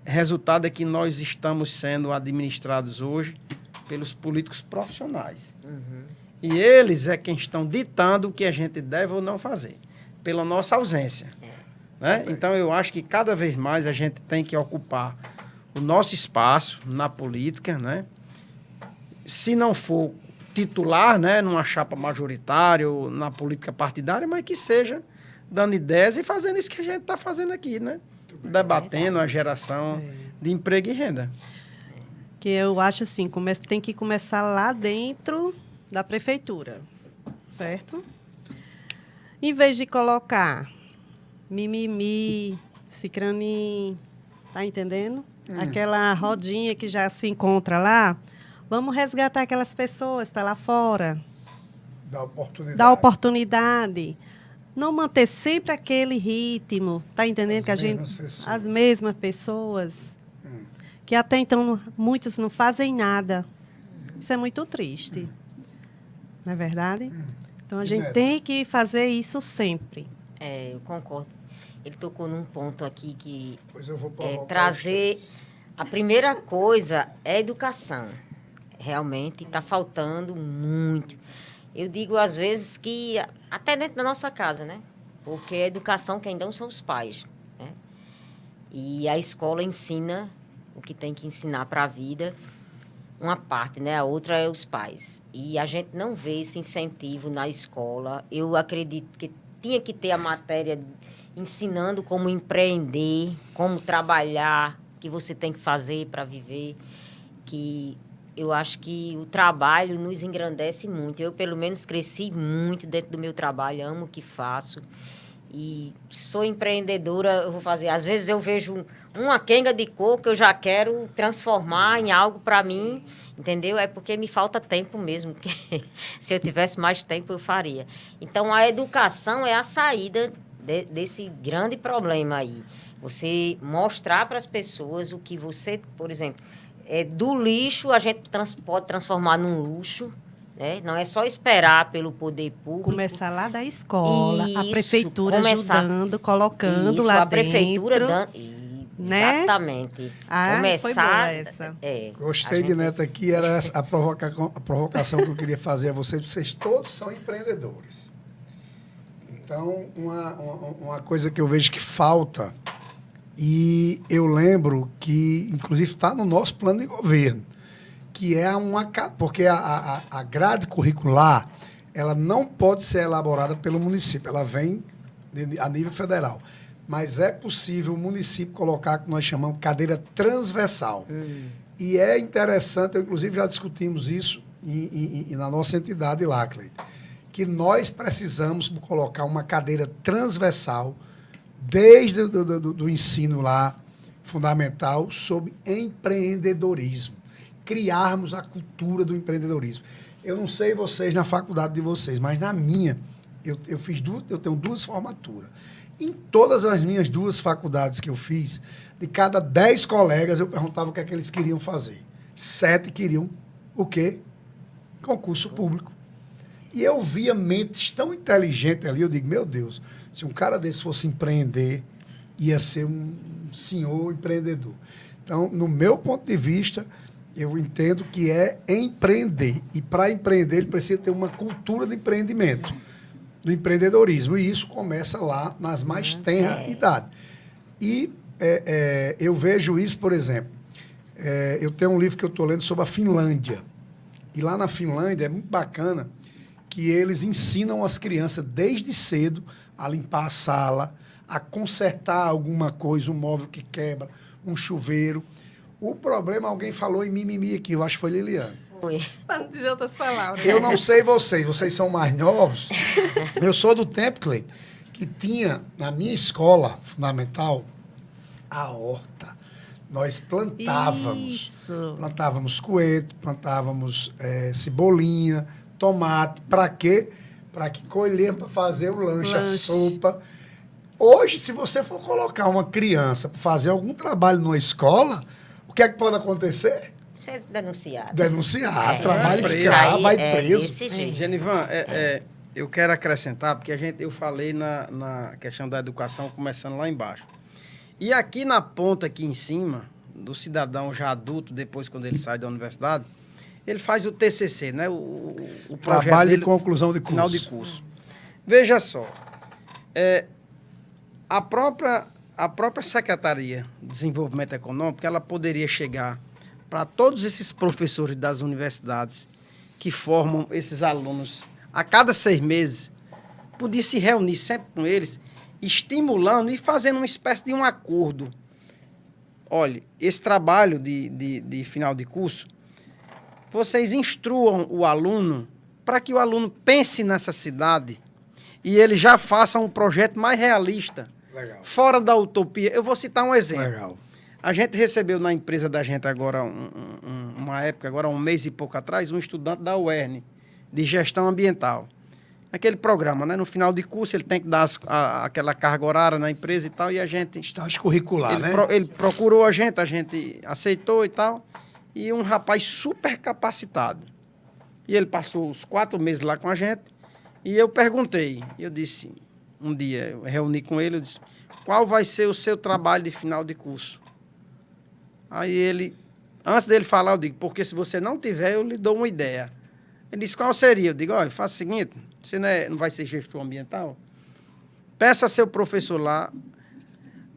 resultado é que nós estamos sendo administrados hoje pelos políticos profissionais. Uhum. E eles é quem estão ditando o que a gente deve ou não fazer, pela nossa ausência. Né? Então, eu acho que cada vez mais a gente tem que ocupar o nosso espaço na política, né? Se não for titular, né, numa chapa majoritária ou na política partidária, mas que seja dando ideias e fazendo isso que a gente está fazendo aqui, né? Debatendo a geração de emprego e renda. Que eu acho assim, tem que começar lá dentro da prefeitura, certo? Em vez de colocar mimimi, cicrani, tá entendendo? Aquela rodinha que já se encontra lá, vamos resgatar aquelas pessoas, tá lá fora. Dá oportunidade. Não manter sempre aquele ritmo, tá entendendo? As mesmas pessoas. Que até então muitos não fazem nada. Isso é muito triste. Não é verdade? Então a gente tem que fazer isso sempre. Eu concordo. Ele tocou num ponto aqui que Pois eu vou trazer... A primeira coisa é educação. Realmente está faltando muito. Eu digo, às vezes, que até dentro da nossa casa, né? Porque a educação quem dão são os pais, né? E a escola ensina o que tem que ensinar para a vida, uma parte, né? A outra é os pais. E a gente não vê esse incentivo na escola. Eu acredito que tinha que ter a matéria ensinando como empreender, como trabalhar, que você tem que fazer para viver, que eu acho que o trabalho nos engrandece muito. Eu, pelo menos, cresci muito dentro do meu trabalho, amo o que faço. E sou empreendedora, eu vou fazer. Às vezes eu vejo uma quenga de coco que eu já quero transformar em algo para mim, entendeu? É porque me falta tempo mesmo, que se eu tivesse mais tempo eu faria. Então, a educação é a saída desse grande problema aí. Você mostrar para as pessoas o que você, por exemplo, do lixo a gente pode transformar num luxo, né? Não é só esperar pelo poder público. Começar lá da escola, a Isso, prefeitura começar- ajudando, colocando Isso, lá a prefeitura dentro. dando... Né? Exatamente. Ah, foi Começar... boa essa. Gostei de Neto aqui, era a provocação que eu queria fazer a vocês. Vocês todos são empreendedores. Então, uma coisa que eu vejo que falta, e eu lembro que, inclusive, está no nosso plano de governo, que é porque a grade curricular, ela não pode ser elaborada pelo município, ela vem a nível federal. Mas é possível o município colocar o que nós chamamos de cadeira transversal. E é interessante, inclusive já discutimos isso na nossa entidade lá, Cleiton, que nós precisamos colocar uma cadeira transversal desde do ensino lá fundamental sobre empreendedorismo. Criarmos a cultura do empreendedorismo. Eu não sei vocês na faculdade de vocês, mas na minha, eu tenho 2 formaturas. Em todas as minhas 2 faculdades que eu fiz, de cada 10 colegas, eu perguntava o que é que eles queriam fazer. 7 queriam o quê? Concurso público. E eu via mentes tão inteligentes ali, eu digo, meu Deus, se um cara desse fosse empreender, ia ser um senhor empreendedor. Então, no meu ponto de vista, eu entendo que é empreender. E para empreender, ele precisa ter uma cultura de empreendimento, do empreendedorismo. E isso começa lá nas mais tenra idade. E eu vejo isso, por exemplo, eu tenho um livro que eu estou lendo sobre a Finlândia. E lá na Finlândia é muito bacana que eles ensinam as crianças desde cedo a limpar a sala, a consertar alguma coisa, um móvel que quebra, um chuveiro. O problema, alguém falou em mimimi aqui, eu acho que foi Liliane. Foi. Para não dizer outras palavras. Eu não sei vocês são mais novos. Eu sou do tempo, Cleiton, que tinha na minha escola fundamental a horta. Nós plantávamos coentro, plantávamos cebolinha, tomate. Para quê? Para que colhemos para fazer o lanche, a sopa. Hoje, se você for colocar uma criança para fazer algum trabalho numa escola, o que é que pode acontecer? Você é denunciado. Denunciar, trabalho preso. escravo, vai É preso. desse jeito. Genivan, eu quero acrescentar, porque eu falei na questão da educação, começando lá embaixo. E aqui na ponta, aqui em cima, do cidadão já adulto, depois quando ele sai da universidade, ele faz o TCC, né? O projeto Trabalho dele, de conclusão de curso. final de curso. Veja só, a própria Secretaria de Desenvolvimento Econômico, ela poderia chegar para todos esses professores das universidades que formam esses alunos a cada 6 meses, podia se reunir sempre com eles, estimulando e fazendo uma espécie de um acordo. Olha, esse trabalho de final de curso, vocês instruam o aluno para que o aluno pense nessa cidade e ele já faça um projeto mais realista, Legal. fora da utopia. Eu vou citar um exemplo. Legal. A gente recebeu na empresa da gente agora, uma época, agora 1 mês e pouco atrás, um estudante da UERN, de gestão ambiental. Aquele programa, né? No final de curso, ele tem que dar aquela carga horária na empresa e tal, e a gente... Estágio curricular, né? Ele procurou a gente aceitou e tal, e um rapaz super capacitado. E ele passou os 4 meses lá com a gente, e eu perguntei, eu disse, um dia, eu reuni com ele, eu disse, qual vai ser o seu trabalho de final de curso? Aí ele, antes dele falar, eu digo, porque se você não tiver, eu lhe dou uma ideia. Ele disse, qual seria? Eu digo, olha, faça o seguinte, você não vai ser gestor ambiental? Peça a seu professor lá,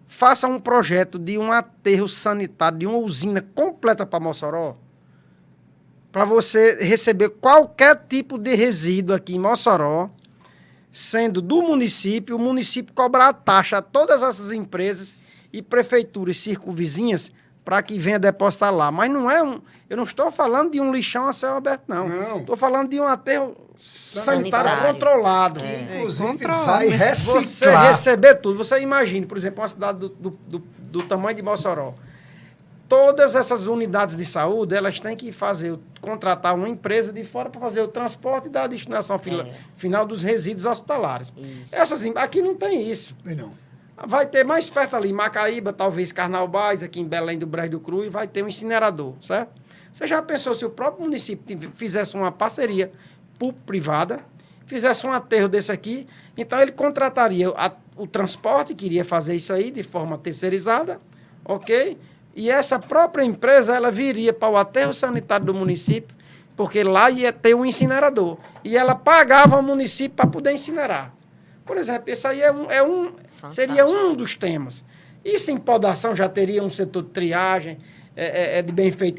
faça um projeto de um aterro sanitário, de uma usina completa para Mossoró, para você receber qualquer tipo de resíduo aqui em Mossoró, sendo do município, o município cobrar a taxa a todas essas empresas e prefeituras circunvizinhas para que venha depositar lá. Mas não é eu não estou falando de um lixão a céu aberto, não. Não. Estou falando de um aterro sanitário Sanitário. controlado. Inclusive, Controla, vai né? Você reciclar. receber tudo. Você imagine, por exemplo, uma cidade do tamanho de Mossoró. Todas essas unidades de saúde, elas têm que contratar uma empresa de fora para fazer o transporte da destinação final dos resíduos hospitalares. Isso. Aqui não tem isso. Não. Vai ter mais perto ali, Macaíba, talvez Carnaubais, aqui em Belém do Brejo do Cruz, vai ter um incinerador, certo? Você já pensou se o próprio município fizesse uma parceria público-privada, fizesse um aterro desse aqui, então ele contrataria o transporte, que iria fazer isso aí de forma terceirizada, ok? E essa própria empresa, ela viria para o aterro sanitário do município, porque lá ia ter um incinerador. E ela pagava ao município para poder incinerar. Por exemplo, esse aí seria um dos temas. Isso em podação já teria um setor de triagem,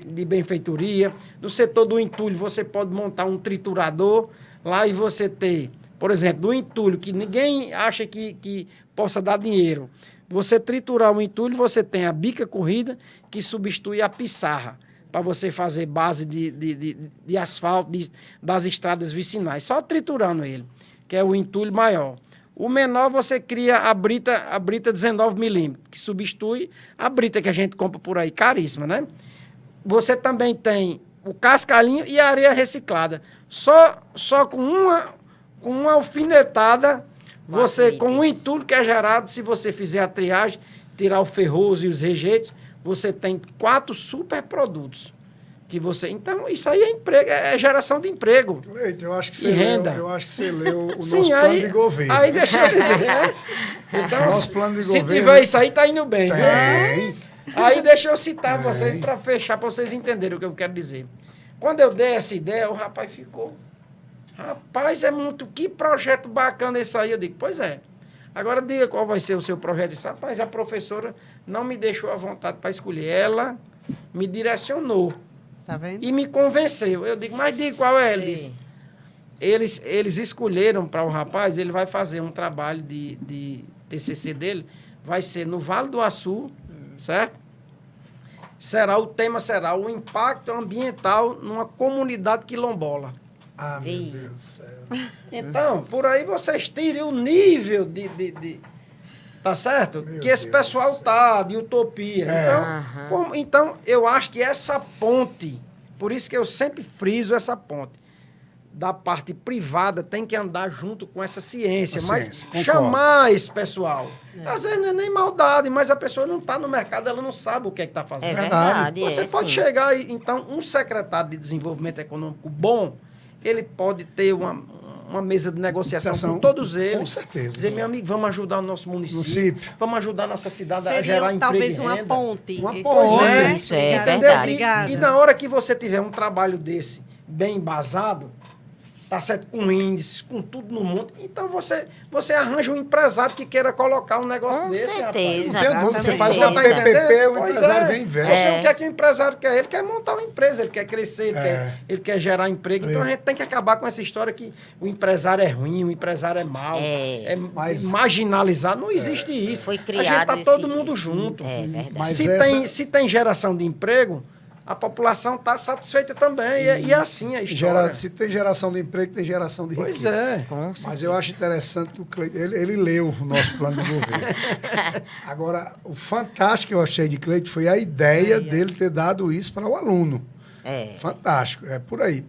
de benfeitoria. No setor do entulho, você pode montar um triturador lá e você ter, por exemplo, do entulho, que ninguém acha que possa dar dinheiro. Você triturar o entulho, você tem a bica corrida, que substitui a pissarra, para você fazer base de asfalto das estradas vicinais. Só triturando ele, que é o entulho maior. O menor, você cria a brita 19 milímetros, que substitui a brita que a gente compra por aí, caríssima, né? Você também tem o cascalhinho e a areia reciclada. Só com uma alfinetada, você, com o entulho que é gerado, se você fizer a triagem, tirar o ferroso e os rejeitos, você tem 4 superprodutos. Então, isso aí é emprego, é geração de emprego. Leite, eu acho que você leu o Sim, nosso plano de governo. Aí deixa eu dizer, né? Então, Nosso plano de se governo. tiver isso aí, tá indo bem. Viu? Tem. Aí deixa eu citar vocês para fechar, para vocês entenderem o que eu quero dizer. Quando eu dei essa ideia, o rapaz ficou. Rapaz, que projeto bacana esse aí. Eu digo, pois é. Agora diga qual vai ser o seu projeto. Eu disse, rapaz, a professora não me deixou à vontade para escolher. Ela me direcionou. Tá vendo? E me convenceu. Eu digo, mas diga qual é? Eles escolheram para o rapaz, ele vai fazer um trabalho de TCC dele, vai ser no Vale do Açu, certo? O tema será o impacto ambiental numa comunidade quilombola. Ah, meu Deus do céu. Então, por aí vocês tirem o nível tá certo? Meu Que esse Deus pessoal tá, de utopia. Então, eu acho que essa ponte, por isso que eu sempre friso essa ponte, da parte privada tem que andar junto com essa ciência, mas concordo. chamar esse pessoal. Às vezes não é nem maldade, mas a pessoa não está no mercado, ela não sabe o que está fazendo. É verdade. Você pode sim. chegar e, então, um secretário de desenvolvimento econômico bom, ele pode ter uma mesa de negociação com todos eles. Com certeza. Dizer, meu amigo, vamos ajudar o nosso município. Vamos ajudar a nossa cidade a gerar emprego talvez e uma renda. ponte. Uma ponte. Pois é. Isso é Obrigada. verdade. Obrigada. E na hora que você tiver um trabalho desse bem embasado, tá certo? Com índices, com tudo no mundo, então você arranja um empresário que queira colocar um negócio Com desse. certeza. Não tem dúvida, você faz Você um tá PPP, o Pois empresário é. vem e investe. Porque o que é que o empresário quer? Ele quer montar uma empresa, ele quer crescer, ele quer gerar emprego. Então a gente tem que acabar com essa história que o empresário é ruim, o empresário é mau, Mas- marginalizado. Não existe isso. Foi A gente criado está todo mundo junto. É verdade. Mas Se tem geração de emprego, a população está satisfeita também. E é assim a história. Se tem geração de emprego, tem geração de Pois riqueza. é. Mas eu acho interessante que o Cleiton, ele leu o nosso plano de governo. Agora, o fantástico que eu achei de Cleiton foi a ideia dele ter dado isso para o aluno. É. Fantástico, é por aí.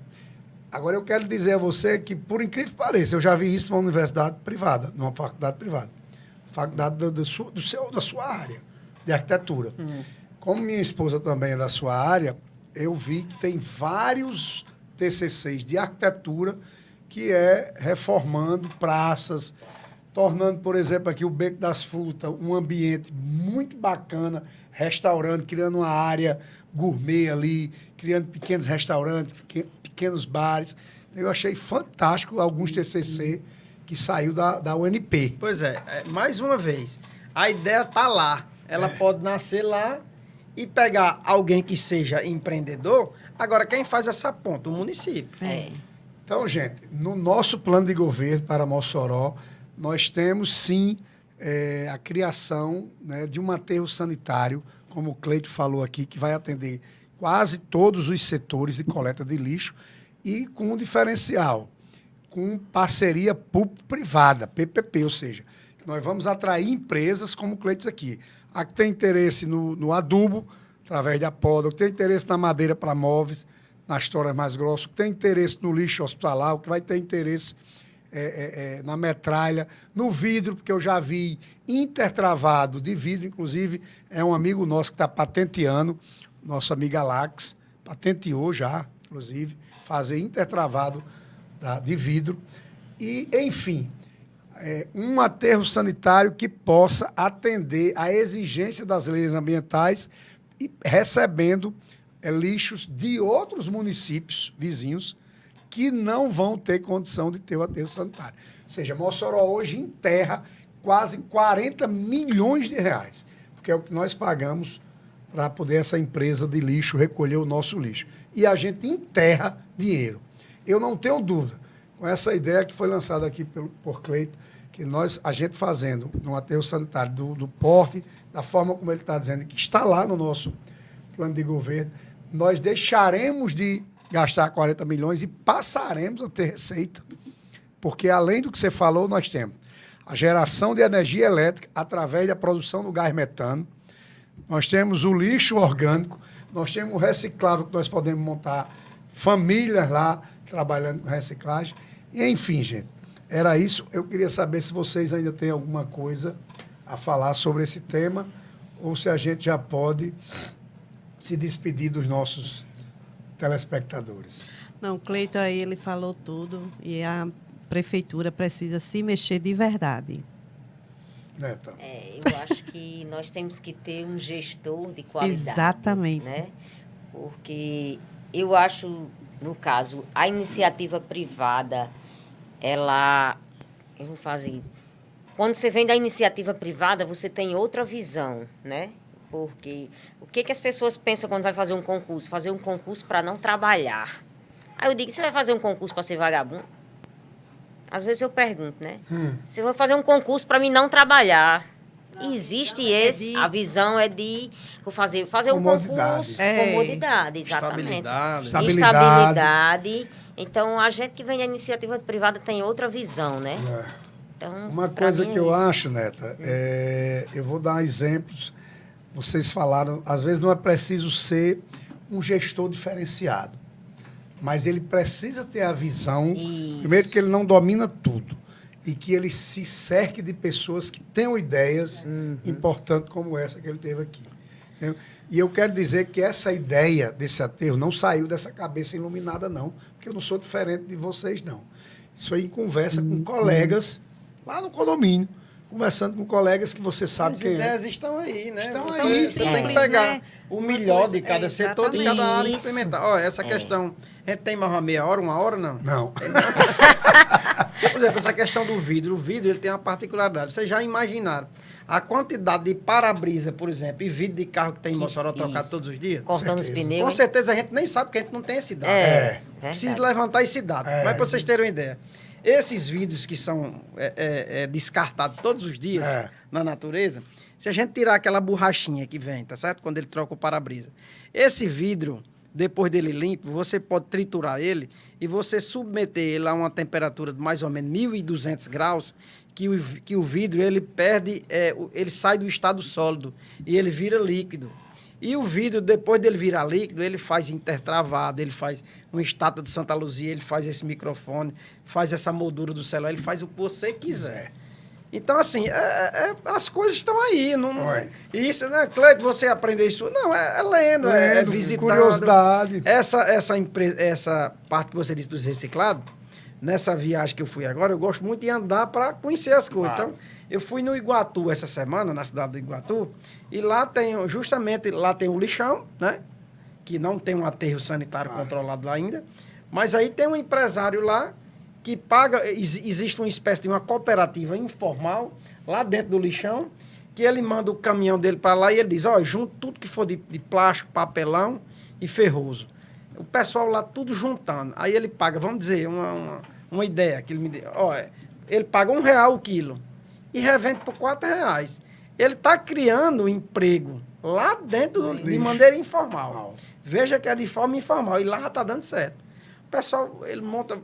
Agora, eu quero dizer a você que, por incrível que pareça, eu já vi isso numa universidade privada, numa faculdade privada. Faculdade da sua área, de arquitetura. Como minha esposa também é da sua área, eu vi que tem vários TCCs de arquitetura que é reformando praças, tornando, por exemplo, aqui o Beco das Frutas um ambiente muito bacana, restaurante, criando uma área gourmet ali, criando pequenos restaurantes, pequenos bares. Eu achei fantástico alguns TCC que saiu da UNP. Pois é, mais uma vez, a ideia está lá. Ela pode nascer lá e pegar alguém que seja empreendedor. Agora, quem faz essa ponta? O município. Então, gente, no nosso plano de governo para Mossoró, nós temos, sim, a criação, né, de um aterro sanitário como o Cleito falou aqui, que vai atender quase todos os setores de coleta de lixo e com um diferencial, com parceria público-privada, PPP, ou seja, nós vamos atrair empresas como o Cleiton aqui. A que tem interesse no adubo, através da poda, o que tem interesse na madeira para móveis, nas toras mais grossas, o que tem interesse no lixo hospitalar, o que vai ter interesse na metralha, no vidro, porque eu já vi intertravado de vidro, inclusive é um amigo nosso que está patenteando, nosso amigo Alax, patenteou já, inclusive, fazer intertravado de vidro. E, enfim, um aterro sanitário que possa atender à exigência das leis ambientais e recebendo lixos de outros municípios vizinhos que não vão ter condição de ter o aterro sanitário. Ou seja, Mossoró hoje enterra quase 40 milhões de reais, porque é o que nós pagamos para poder essa empresa de lixo recolher o nosso lixo. E a gente enterra dinheiro. Eu não tenho dúvida, com essa ideia que foi lançada aqui por Cleito, que a gente fazendo no aterro sanitário do porte, da forma como ele está dizendo, que está lá no nosso plano de governo, nós deixaremos de gastar 40 milhões e passaremos a ter receita. Porque, além do que você falou, nós temos a geração de energia elétrica através da produção do gás metano, nós temos o lixo orgânico, nós temos o reciclável, que nós podemos montar famílias lá trabalhando com reciclagem. E, enfim, gente, era isso. Eu queria saber se vocês ainda têm alguma coisa a falar sobre esse tema ou se a gente já pode se despedir dos nossos telespectadores. Não, o Cleito aí, ele falou tudo e a prefeitura precisa se mexer de verdade. Neta. Eu acho que nós temos que ter um gestor de qualidade. Exatamente. Né? Porque eu acho, no caso, a iniciativa privada, eu vou fazer... Quando você vem da iniciativa privada, você tem outra visão, né? Porque o que as pessoas pensam quando vai fazer um concurso? Fazer um concurso para não trabalhar. Aí eu digo, você vai fazer um concurso para ser vagabundo? Às vezes eu pergunto, né? Você vai fazer um concurso para mim não trabalhar. Existe a visão é de fazer um concurso, comodidade, exatamente. Estabilidade. Então, a gente que vem da iniciativa privada tem outra visão, né? Então, uma coisa que eu acho, Neta, eu vou dar exemplos. Vocês falaram, às vezes não é preciso ser um gestor diferenciado, mas ele precisa ter a visão, primeiro que ele não domina tudo, e que ele se cerque de pessoas que tenham ideias importantes como essa que ele teve aqui. Entendeu? E eu quero dizer que essa ideia desse aterro não saiu dessa cabeça iluminada, não, porque eu não sou diferente de vocês, não. Isso foi em conversa com colegas lá no condomínio, conversando com colegas que você sabe quem é. As ideias estão aí, né? Estão aí. Você tem que pegar o melhor de cada setor, de cada área e Isso. implementar. Olha, essa questão, a gente tem mais uma meia hora, 1 hora, não? Não. Por exemplo, essa questão do vidro. O vidro ele tem uma particularidade. Vocês já imaginaram a quantidade de para-brisa, por exemplo, e vidro de carro que tem em Mossoró trocado todos os dias? Cortando os pneus. Com certeza a gente nem sabe, porque a gente não tem esse dado. Precisa levantar esse dado. Mas para vocês terem uma ideia. Esses vidros que são descartados todos os dias na natureza, se a gente tirar aquela borrachinha que vem, tá certo? Quando ele troca o para-brisa. Esse vidro, depois dele limpo, você pode triturar ele e você submeter ele a uma temperatura de mais ou menos 1.200 graus, que o vidro ele perde, ele sai do estado sólido e ele vira líquido. E o vidro, depois dele virar líquido, ele faz intertravado, ele faz uma estátua de Santa Luzia, ele faz esse microfone, faz essa moldura do celular, ele faz o que você quiser. Então, assim, as coisas estão aí. Isso, né, Cleito, você aprendeu isso? Não, lendo, visitando. Curiosidade. Essa parte que você disse dos reciclados, nessa viagem que eu fui agora, eu gosto muito de andar para conhecer as coisas. Claro. Então, eu fui no Iguatu essa semana, na cidade do Iguatu, e lá tem o lixão, né? Que não tem um aterro sanitário controlado lá ainda. Mas aí tem um empresário lá que paga, existe uma espécie de uma cooperativa informal lá dentro do lixão, que ele manda o caminhão dele para lá e ele diz, junto tudo que for de plástico, papelão e ferroso. O pessoal lá tudo juntando. Aí ele paga, vamos dizer, uma ideia que ele me deu. Ele paga R$1 o quilo e revende por R$4. ele está criando um emprego lá dentro de Lixo. maneira informal. Veja que é de forma informal e lá já está dando certo. O pessoal, ele monta,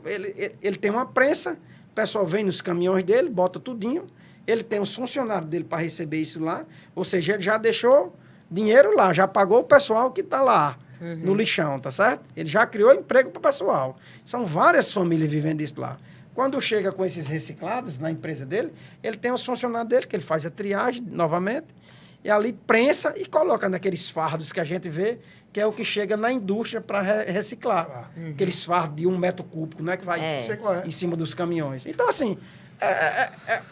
ele tem uma prensa, o pessoal vem nos caminhões dele, bota tudinho, ele tem os funcionários dele para receber isso lá, ou seja, ele já deixou dinheiro lá, já pagou o pessoal que está lá no lixão, tá certo? Ele já criou emprego para o pessoal. São várias famílias vivendo isso lá. Quando chega com esses reciclados na empresa dele, ele tem os funcionários dele, que ele faz a triagem novamente, e ali prensa e coloca naqueles fardos que a gente vê, que é o que chega na indústria para reciclar. Aqueles fardos de 1 metro cúbico, né, que vai Sei qual é. em cima dos caminhões. Então, assim,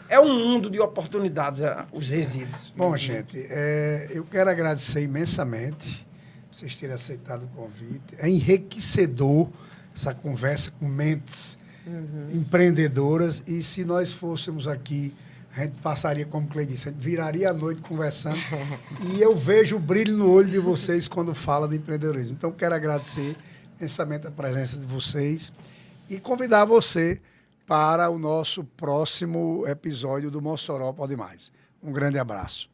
é um mundo de oportunidades, os resíduos. Bom, gente, eu quero agradecer imensamente vocês terem aceitado o convite. É enriquecedor essa conversa com mentes empreendedoras, e se nós fôssemos aqui, a gente passaria, como o Clay disse, a gente viraria a noite conversando e eu vejo o brilho no olho de vocês quando fala de empreendedorismo. Então, quero agradecer imensamente a presença de vocês e convidar você para o nosso próximo episódio do Mossoró Pode Mais. Um grande abraço.